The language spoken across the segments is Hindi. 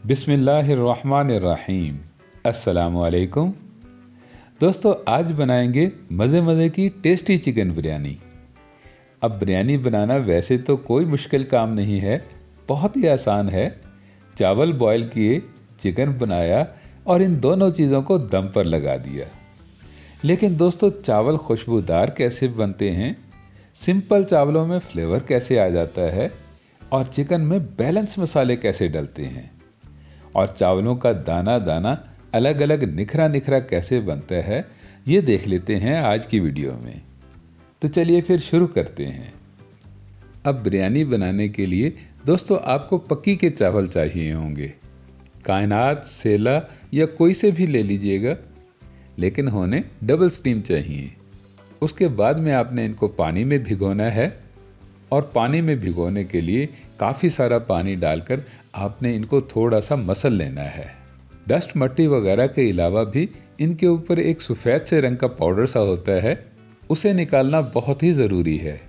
बिस्मिल्लाहिर्रहमानिर्रहीम। अस्सलामुअलैकुम। दोस्तों, आज बनाएंगे मज़े मज़े की टेस्टी चिकन बिरयानी। अब बिरयानी बनाना वैसे तो कोई मुश्किल काम नहीं है, बहुत ही आसान है। चावल बॉयल किए, चिकन बनाया और इन दोनों चीज़ों को दम पर लगा दिया। लेकिन दोस्तों, चावल खुशबूदार कैसे बनते हैं, सिंपल चावलों में फ्लेवर कैसे आ जाता है और चिकन में बैलेंस मसाले कैसे डलते हैं और चावलों का दाना दाना अलग अलग निखरा निखरा कैसे बनता है, ये देख लेते हैं आज की वीडियो में। तो चलिए फिर शुरू करते हैं। अब बिरयानी बनाने के लिए दोस्तों आपको पक्की के चावल चाहिए होंगे। कायनात, सेला या कोई से भी ले लीजिएगा, लेकिन होने डबल स्टीम चाहिए। उसके बाद में आपने इनको पानी में भिगोना है और पानी में भिगोने के लिए काफ़ी सारा पानी डालकर आपने इनको थोड़ा सा मसल लेना है। डस्ट मट्टी वगैरह के अलावा भी इनके ऊपर एक सफ़ेद से रंग का पाउडर सा होता है, उसे निकालना बहुत ही ज़रूरी है।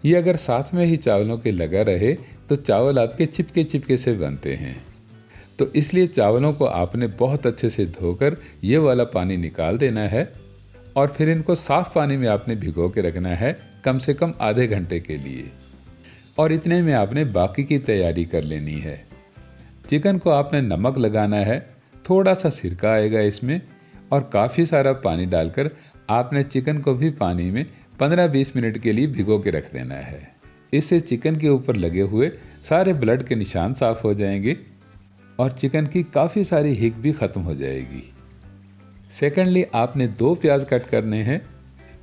ये अगर साथ में ही चावलों के लगा रहे तो चावल आपके चिपके चिपके से बनते हैं। तो इसलिए चावलों को आपने बहुत अच्छे से धोकर ये वाला पानी निकाल देना है और फिर इनको साफ़ पानी में आपने भिगो के रखना है कम से कम आधे घंटे के लिए। और इतने में आपने बाकी की तैयारी कर लेनी है। चिकन को आपने नमक लगाना है, थोड़ा सा सिरका आएगा इसमें, और काफ़ी सारा पानी डालकर आपने चिकन को भी पानी में 15-20 मिनट के लिए भिगो के रख देना है। इससे चिकन के ऊपर लगे हुए सारे ब्लड के निशान साफ़ हो जाएंगे और चिकन की काफ़ी सारी हिक भी ख़त्म हो जाएगी। सेकेंडली, आपने 2 प्याज कट करने हैं,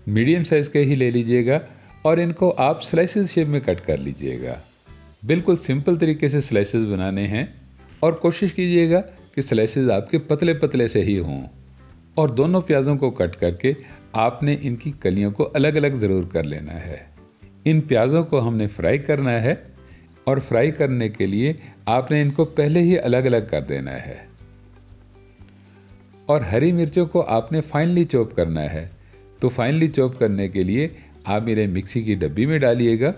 मीडियम साइज़ के ही ले लीजिएगा और इनको आप स्लाइसेस शेप में कट कर लीजिएगा। बिल्कुल सिंपल तरीके से स्लाइसेस बनाने हैं और कोशिश कीजिएगा कि स्लाइसेस आपके पतले पतले से ही हों। और दोनों प्याज़ों को कट करके आपने इनकी कलियों को अलग अलग ज़रूर कर लेना है। इन प्याज़ों को हमने फ्राई करना है और फ्राई करने के लिए आपने इनको पहले ही अलग अलग कर देना है। और हरी मिर्चों को आपने फाइनली चॉप करना है। तो फाइनली चॉप करने के लिए आप इन्हें मिक्सी की डब्बी में डालिएगा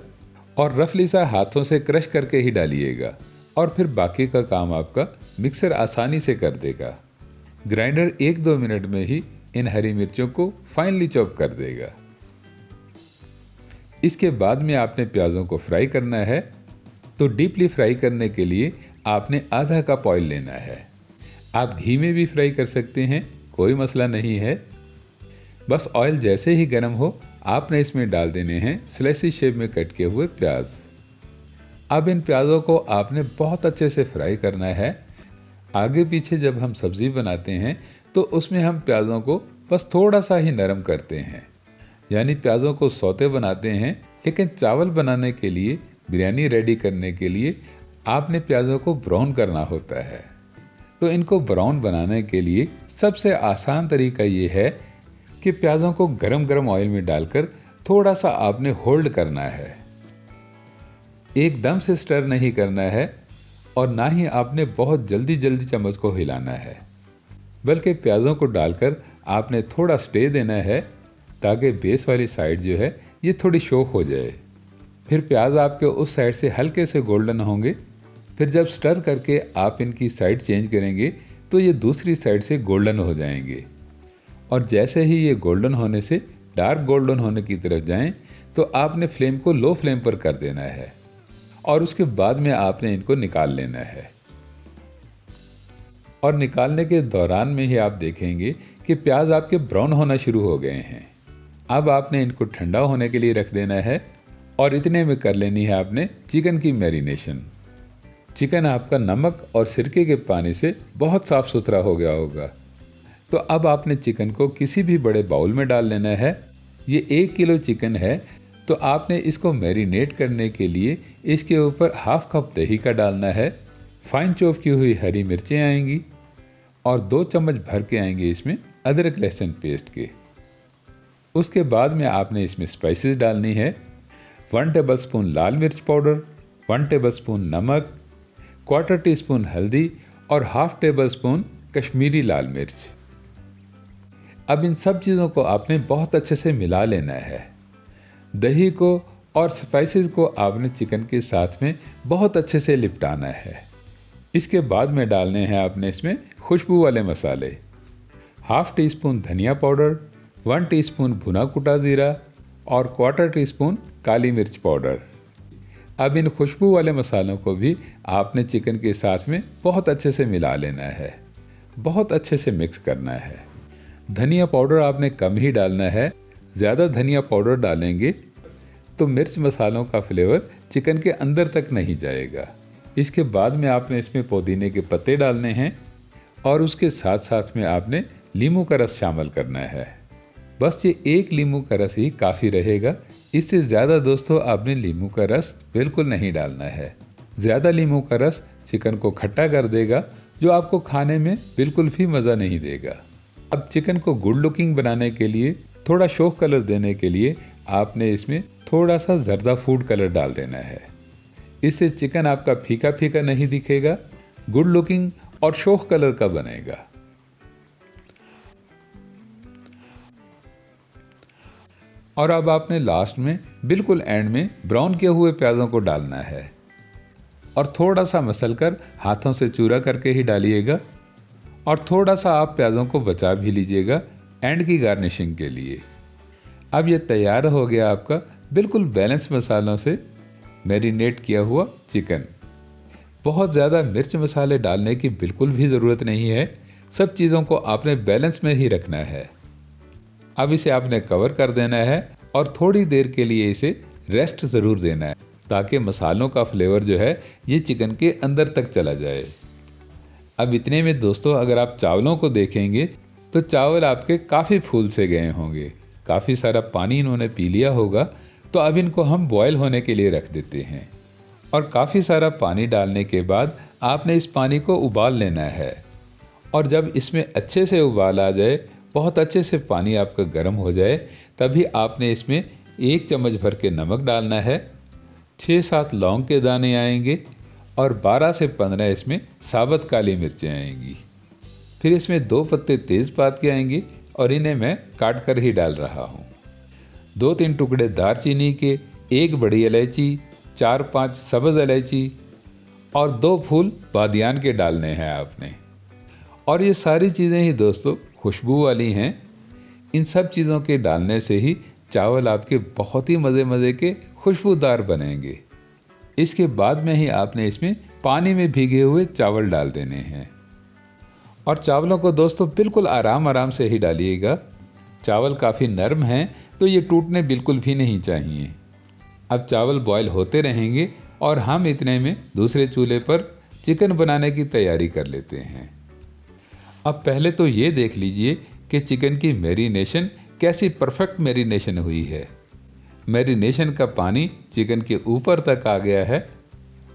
और रफली सा हाथों से क्रश करके ही डालिएगा और फिर बाकी का काम आपका मिक्सर आसानी से कर देगा। ग्राइंडर 1-2 मिनट में ही इन हरी मिर्चों को फाइनली चॉप कर देगा। इसके बाद में आपने प्याज़ों को फ्राई करना है। तो डीपली फ्राई करने के लिए आपने आधा कप ऑयल लेना है। आप घी में भी फ्राई कर सकते हैं, कोई मसला नहीं है। बस ऑयल जैसे ही गर्म हो आपने इसमें डाल देने हैं स्लाइसी शेप में कट किए हुए प्याज। अब इन प्याज़ों को आपने बहुत अच्छे से फ्राई करना है। आगे पीछे जब हम सब्ज़ी बनाते हैं तो उसमें हम प्याज़ों को बस थोड़ा सा ही नरम करते हैं, यानी प्याज़ों को सौते बनाते हैं। लेकिन चावल बनाने के लिए, बिरयानी रेडी करने के लिए आपने प्याज़ों को ब्राउन करना होता है। तो इनको ब्राउन बनाने के लिए सबसे आसान तरीका ये है कि प्याज़ों को गरम गरम ऑयल में डालकर थोड़ा सा आपने होल्ड करना है। एकदम से स्टर नहीं करना है और ना ही आपने बहुत जल्दी जल्दी चम्मच को हिलाना है, बल्कि प्याज़ों को डालकर आपने थोड़ा स्टे देना है ताकि बेस वाली साइड जो है ये थोड़ी शो हो जाए। फिर प्याज आपके उस साइड से हल्के से गोल्डन होंगे। फिर जब स्टर करके आप इनकी साइड चेंज करेंगे तो ये दूसरी साइड से गोल्डन हो जाएंगे। और जैसे ही ये गोल्डन होने से डार्क गोल्डन होने की तरफ जाएं तो आपने फ्लेम को लो फ्लेम पर कर देना है और उसके बाद में आपने इनको निकाल लेना है। और निकालने के दौरान में ही आप देखेंगे कि प्याज आपके ब्राउन होना शुरू हो गए हैं। अब आपने इनको ठंडा होने के लिए रख देना है और इतने में कर लेनी है आपने चिकन की मैरिनेशन। चिकन आपका नमक और सिरके के पानी से बहुत साफ़ सुथरा हो गया होगा। तो अब आपने चिकन को किसी भी बड़े बाउल में डाल लेना है। ये 1 किलो चिकन है, तो आपने इसको मैरिनेट करने के लिए इसके ऊपर हाफ कप दही का डालना है। फाइन चॉप की हुई हरी मिर्चें आएंगी और 2 चम्मच भर के आएंगे इसमें अदरक लहसुन पेस्ट के। उसके बाद में आपने इसमें स्पाइसेस डालनी है। 1 टेबलस्पून लाल मिर्च पाउडर, 1 टेबलस्पून नमक, 1/4 टीस्पून हल्दी और हाफ टेबल स्पून कश्मीरी लाल मिर्च। अब इन सब चीज़ों को आपने बहुत अच्छे से मिला लेना है। दही को और स्पाइसेस को आपने चिकन के साथ में बहुत अच्छे से लिपटाना है। इसके बाद में डालने हैं आपने इसमें खुशबू वाले मसाले। हाफ टी स्पून धनिया पाउडर, 1 टीस्पून भुना कुटा ज़ीरा और क्वार्टर टीस्पून काली मिर्च पाउडर। अब इन खुशबू वाले मसालों को भी आपने चिकन के साथ में बहुत अच्छे से मिला लेना है, बहुत अच्छे से मिक्स करना है। धनिया पाउडर आपने कम ही डालना है, ज़्यादा धनिया पाउडर डालेंगे तो मिर्च मसालों का फ्लेवर चिकन के अंदर तक नहीं जाएगा। इसके बाद में आपने इसमें पुदीने के पत्ते डालने हैं और उसके साथ साथ में आपने नींबू का रस शामिल करना है। बस ये 1 नींबू का रस ही काफ़ी रहेगा, इससे ज़्यादा दोस्तों आपने नींबू का रस बिल्कुल नहीं डालना है। ज़्यादा नींबू का रस चिकन को खट्टा कर देगा, जो आपको खाने में बिल्कुल भी मज़ा नहीं देगा। अब चिकन को गुड लुकिंग बनाने के लिए, थोड़ा शो कलर देने के लिए आपने इसमें थोड़ा सा जर्दा फूड कलर डाल देना है। इससे चिकन आपका फीका फीका नहीं दिखेगा, गुड लुकिंग और शो कलर का बनेगा। और अब आपने लास्ट में बिल्कुल एंड में ब्राउन किए हुए प्याज़ों को डालना है और थोड़ा सा मसल कर हाथों से चूरा करके ही डालिएगा और थोड़ा सा आप प्याज़ों को बचा भी लीजिएगा एंड की गार्निशिंग के लिए। अब ये तैयार हो गया आपका बिल्कुल बैलेंस मसालों से मैरिनेट किया हुआ चिकन। बहुत ज़्यादा मिर्च मसाले डालने की बिल्कुल भी ज़रूरत नहीं है, सब चीज़ों को आपने बैलेंस में ही रखना है। अब इसे आपने कवर कर देना है और थोड़ी देर के लिए इसे रेस्ट ज़रूर देना है, ताकि मसालों का फ्लेवर जो है ये चिकन के अंदर तक चला जाए। अब इतने में दोस्तों अगर आप चावलों को देखेंगे तो चावल आपके काफ़ी फूल से गए होंगे, काफ़ी सारा पानी इन्होंने पी लिया होगा। तो अब इनको हम बॉयल होने के लिए रख देते हैं और काफ़ी सारा पानी डालने के बाद आपने इस पानी को उबाल लेना है। और जब इसमें अच्छे से उबाल आ जाए, बहुत अच्छे से पानी आपका गर्म हो जाए, तभी आपने इसमें 1 चम्मच भर के नमक डालना है, 6-7 लौंग के दाने आएंगे और 12 से 15 इसमें साबुत काली मिर्चें आएंगी। फिर इसमें 2 पत्ते तेज़पात के आएंगे और इन्हें मैं काट कर ही डाल रहा हूँ। 2-3 टुकड़े दालचीनी के, 1 बड़ी इलायची, 4-5 सब्ज़ इलायची और 2 फूल बादियान के डालने हैं आपने। और ये सारी चीज़ें ही दोस्तों खुशबू वाली हैं। इन सब चीज़ों के डालने से ही चावल आपके बहुत ही मज़े के खुशबूदार बनेंगे। इसके बाद में ही आपने इसमें पानी में भीगे हुए चावल डाल देने हैं और चावलों को दोस्तों बिल्कुल आराम से ही डालिएगा। चावल काफ़ी नरम हैं तो ये टूटने बिल्कुल भी नहीं चाहिए। अब चावल बॉयल होते रहेंगे और हम इतने में दूसरे चूल्हे पर चिकन बनाने की तैयारी कर लेते हैं। अब पहले तो ये देख लीजिए कि चिकन की मैरिनेशन कैसी परफेक्ट मैरिनेशन हुई है। मैरिनेशन का पानी चिकन के ऊपर तक आ गया है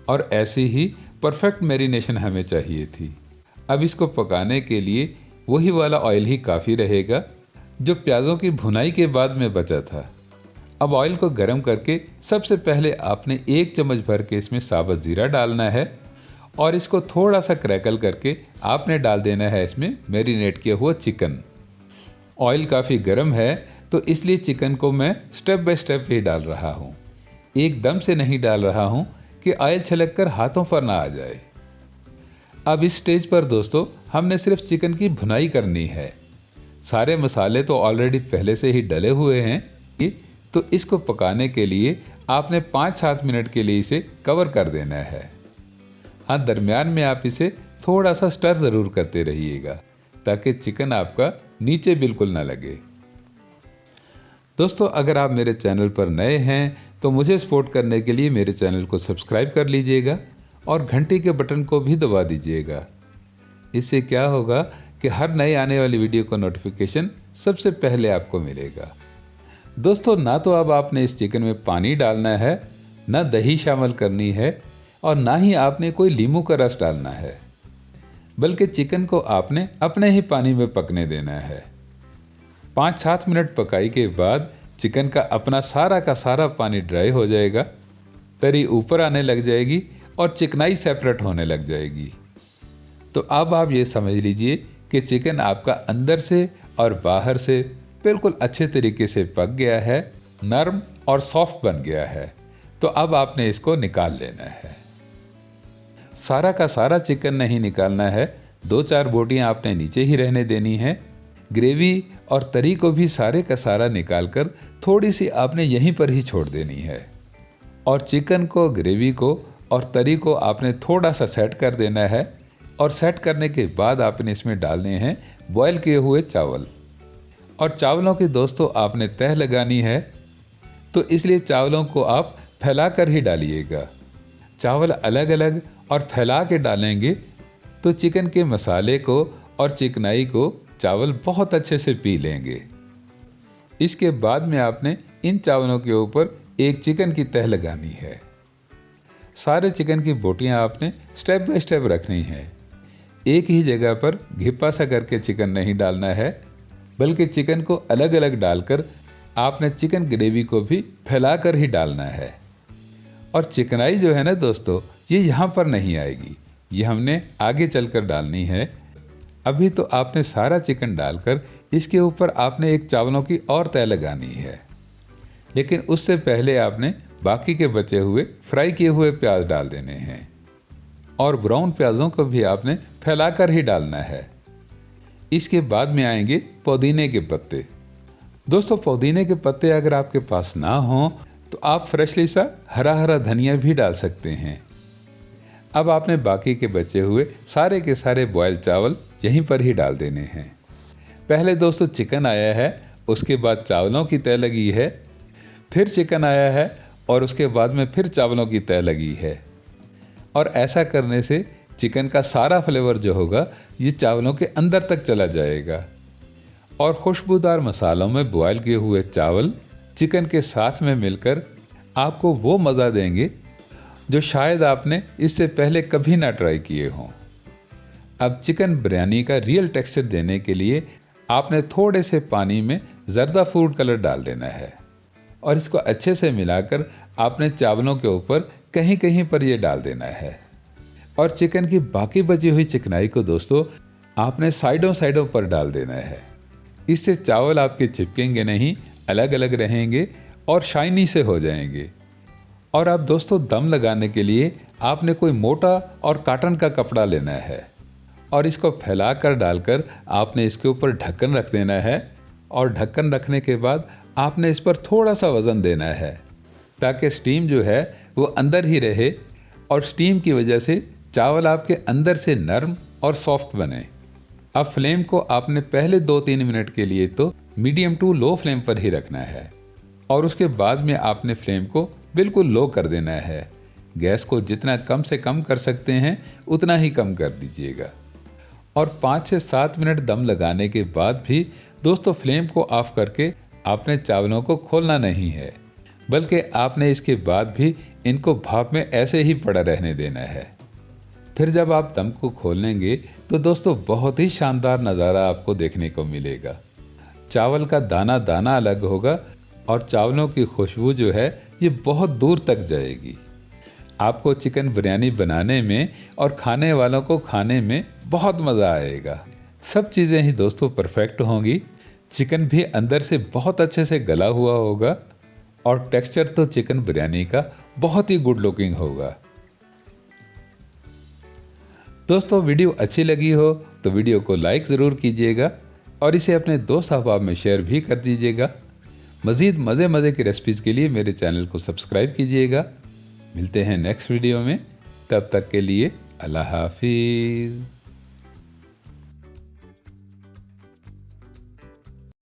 और ऐसी ही परफेक्ट मैरिनेशन हमें चाहिए थी। अब इसको पकाने के लिए वही वाला ऑयल ही काफ़ी रहेगा जो प्याज़ों की भुनाई के बाद में बचा था। अब ऑयल को गर्म करके सबसे पहले आपने 1 चम्मच भर के इसमें साबुत ज़ीरा डालना है और इसको थोड़ा सा क्रैकल करके आपने डाल देना है इसमें मैरिनेट किया हुआ चिकन। ऑयल काफ़ी गर्म है तो इसलिए चिकन को मैं स्टेप बाय स्टेप ही डाल रहा हूँ, एकदम से नहीं डाल रहा हूँ कि ऑयल छलक कर हाथों पर ना आ जाए। अब इस स्टेज पर दोस्तों हमने सिर्फ चिकन की भुनाई करनी है। सारे मसाले तो ऑलरेडी पहले से ही डले हुए हैं, तो इसको पकाने के लिए आपने 5-7 मिनट के लिए इसे कवर कर देना है। हाँ, दरमियान में आप इसे थोड़ा सा स्टर ज़रूर करते रहिएगा ताकि चिकन आपका नीचे बिल्कुल ना लगे। दोस्तों अगर आप मेरे चैनल पर नए हैं तो मुझे सपोर्ट करने के लिए मेरे चैनल को सब्सक्राइब कर लीजिएगा और घंटी के बटन को भी दबा दीजिएगा। इससे क्या होगा कि हर नए आने वाली वीडियो का नोटिफिकेशन सबसे पहले आपको मिलेगा। दोस्तों ना तो अब आपने इस चिकन में पानी डालना है, ना दही शामिल करनी है और ना ही आपने कोई नींबू का रस डालना है, बल्कि चिकन को आपने अपने ही पानी में पकने देना है। 5-7 मिनट पकाई के बाद चिकन का अपना सारा का सारा पानी ड्राई हो जाएगा, तरी ऊपर आने लग जाएगी और चिकनाई सेपरेट होने लग जाएगी। तो अब आप ये समझ लीजिए कि चिकन आपका अंदर से और बाहर से बिल्कुल अच्छे तरीके से पक गया है, नरम और सॉफ्ट बन गया है। तो अब आपने इसको निकाल लेना है। सारा का सारा चिकन नहीं निकालना है, 2-4 बोटियां आपने नीचे ही रहने देनी है। ग्रेवी और तरी को भी सारे का सारा निकालकर थोड़ी सी आपने यहीं पर ही छोड़ देनी है। और चिकन को, ग्रेवी को और तरी को आपने थोड़ा सा सेट कर देना है। और सेट करने के बाद आपने इसमें डालने हैं बॉयल किए हुए चावल। और चावलों की दोस्तों आपने तह लगानी है, तो इसलिए चावलों को आप फैला कर ही डालिएगा। चावल अलग अलग और फैला के डालेंगे तो चिकन के मसाले को और चिकनाई को चावल बहुत अच्छे से पी लेंगे। इसके बाद में आपने इन चावलों के ऊपर एक चिकन की तह लगानी है। सारे चिकन की बोटियां आपने स्टेप बाय स्टेप रखनी है। एक ही जगह पर घिप्पा सा करके चिकन नहीं डालना है, बल्कि चिकन को अलग अलग डालकर आपने चिकन ग्रेवी को भी फैला कर ही डालना है। और चिकनाई जो है ना दोस्तों, ये यहाँ पर नहीं आएगी, ये हमने आगे चलकर डालनी है। अभी तो आपने सारा चिकन डालकर इसके ऊपर आपने एक चावलों की और तह लगानी है, लेकिन उससे पहले आपने बाकी के बचे हुए फ्राई किए हुए प्याज डाल देने हैं। और ब्राउन प्याज़ों को भी आपने फैलाकर ही डालना है। इसके बाद में आएंगे पुदीने के पत्ते। दोस्तों, पुदीने के पत्ते अगर आपके पास ना हों तो आप फ्रेशली सा हरा हरा धनिया भी डाल सकते हैं। अब आपने बाकी के बचे हुए सारे के सारे बॉयल चावल यहीं पर ही डाल देने हैं। पहले दोस्तों चिकन आया है, उसके बाद चावलों की तह लगी है, फिर चिकन आया है और उसके बाद में फिर चावलों की तह लगी है। और ऐसा करने से चिकन का सारा फ्लेवर जो होगा ये चावलों के अंदर तक चला जाएगा और खुशबूदार मसालों में बॉयल किए हुए चावल चिकन के साथ में मिलकर आपको वो मज़ा देंगे जो शायद आपने इससे पहले कभी ना ट्राई किए हों। अब चिकन बिरयानी का रियल टेक्सचर देने के लिए आपने थोड़े से पानी में ज़र्दा फूड कलर डाल देना है और इसको अच्छे से मिलाकर आपने चावलों के ऊपर कहीं कहीं पर ये डाल देना है। और चिकन की बाकी बची हुई चिकनाई को दोस्तों आपने साइडों पर डाल देना है। इससे चावल आपके चिपकेंगे नहीं, अलग अलग रहेंगे और शाइनी से हो जाएंगे। और अब दोस्तों दम लगाने के लिए आपने कोई मोटा और कॉटन का कपड़ा लेना है और इसको फैला कर डालकर आपने इसके ऊपर ढक्कन रख देना है। और ढक्कन रखने के बाद आपने इस पर थोड़ा सा वज़न देना है ताकि स्टीम जो है वो अंदर ही रहे और स्टीम की वजह से चावल आपके अंदर से नरम और सॉफ्ट बने। अब फ्लेम को आपने पहले 2-3 मिनट के लिए तो मीडियम टू लो फ्लेम पर ही रखना है और उसके बाद में आपने फ्लेम को बिल्कुल लो कर देना है। गैस को जितना कम से कम कर सकते हैं उतना ही कम कर दीजिएगा। और 5 से 7 मिनट दम लगाने के बाद भी दोस्तों फ्लेम को ऑफ करके आपने चावलों को खोलना नहीं है, बल्कि आपने इसके बाद भी इनको भाप में ऐसे ही पड़ा रहने देना है। फिर जब आप दम को खोलेंगे तो दोस्तों बहुत ही शानदार नज़ारा आपको देखने को मिलेगा। चावल का दाना दाना अलग होगा और चावलों की खुशबू जो है ये बहुत दूर तक जाएगी। आपको चिकन बिरयानी बनाने में और खाने वालों को खाने में बहुत मज़ा आएगा। सब चीज़ें ही दोस्तों परफेक्ट होंगी। चिकन भी अंदर से बहुत अच्छे से गला हुआ होगा और टेक्सचर तो चिकन बिरयानी का बहुत ही गुड लुकिंग होगा। दोस्तों वीडियो अच्छी लगी हो तो वीडियो को लाइक ज़रूर कीजिएगा और इसे अपने दोस्त अहबाब में शेयर भी कर दीजिएगा। मज़ीद मज़े की रेसिपीज़ के लिए मेरे चैनल को सब्सक्राइब कीजिएगा। मिलते हैं नेक्स्ट वीडियो में, तब तक के लिए अल्लाह हाफिज़।